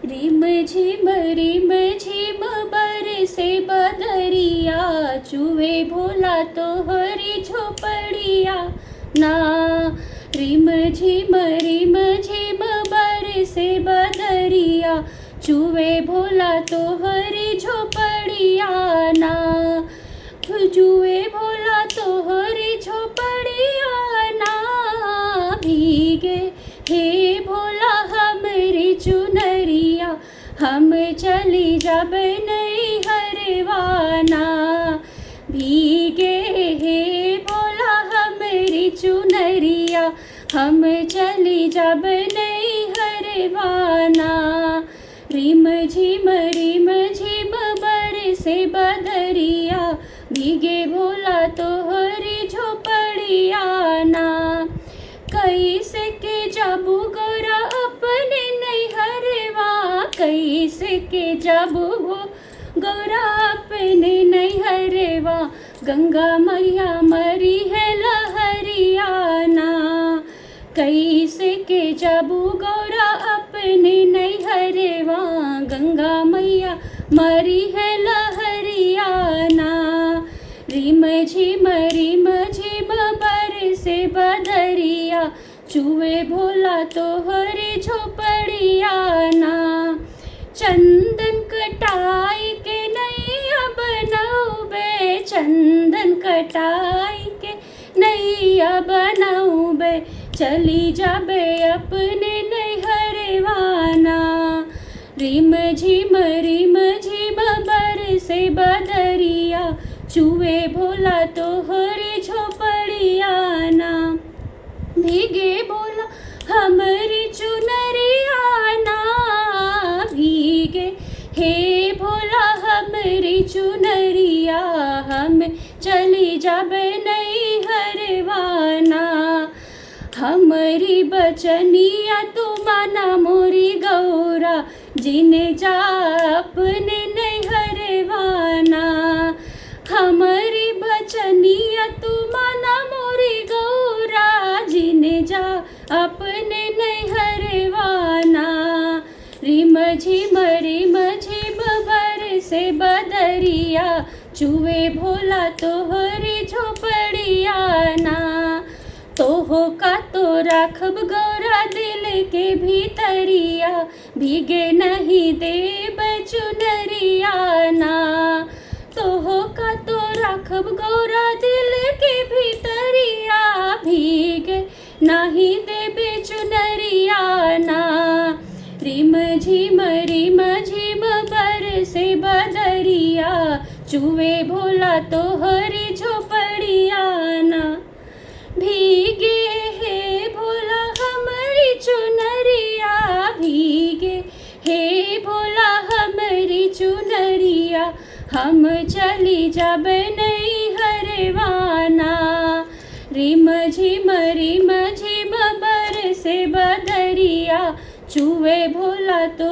रिम झिम बरसे बदरिया, चूहे भोला तो हरी झोपड़िया ना। रिम झिम बरसे बदरिया, चूहे भोला तो हरी झोपड़िया ना। जुए भोला तो हरी झोपड़िया ना। भीगे हे भोला हमरी चुनरिया, हम चली जब नहीं हरवाना। भीगे हे भोला हमरी चुनरिया, हम चली जब नहीं हरवाना। रिम झिम बरसे बदरिया, भीगे भोला तो हरी झोपड़िया ना। कैसे के जाबू गोरा अपने नैहरवा, कैसे के जाबू गोरा अपने नैहरवा। गंगा मैया मरी है लहरियाना, कैसे के जाबू गौरा अपने नैहरवा। गंगा मैया मरी है लहरियाना। रिम झिम बरसे बदरिया, चूहे भोला तो हरी झोपड़िया ना। चंदन कटाई के नैया बनौबे, चंदन कटाई के नैया बनौबे। चली जाबे अपने नैहरवाना। रिम झिम बरसे बदरिया, चूहे भोला तो हरी झोपड़िया ना। भीगे भोला हमरी चुनरिया ना। भीगे हे भोला हमरी चुनरिया, हम चली जाबे नहीं हरवाना। हमरी बचनिया तू माना मोरी गौरा, जिने जा अपने नहीं हरवाना। हमारी बचनिया तू माना मोरी गौरा, जिने जा अपने नहीं हरवाना। रिम झिम बरसे बदरिया, चूहे भोला तो हरी झोपड़िया ना। तोहो का तो राखब गौरा दिल के भीतरिया, भीगे नहीं देब चुनरिया ना। तोहो का तो राखब गौरा दिल के भीतरिया, भीगे नहीं देबे चुनरिया ना। रिम झिम बरसे बदरिया, चूहे भोला तो हरी झोपड़िया ना। भीगे हे भोला हमरी चुनरिया, भीगे हे भोला हमरी चुनरिया, हम चली जाबे नहीं हरवाना। रिम झिम बरसे बदरिया, चूहे भोला तो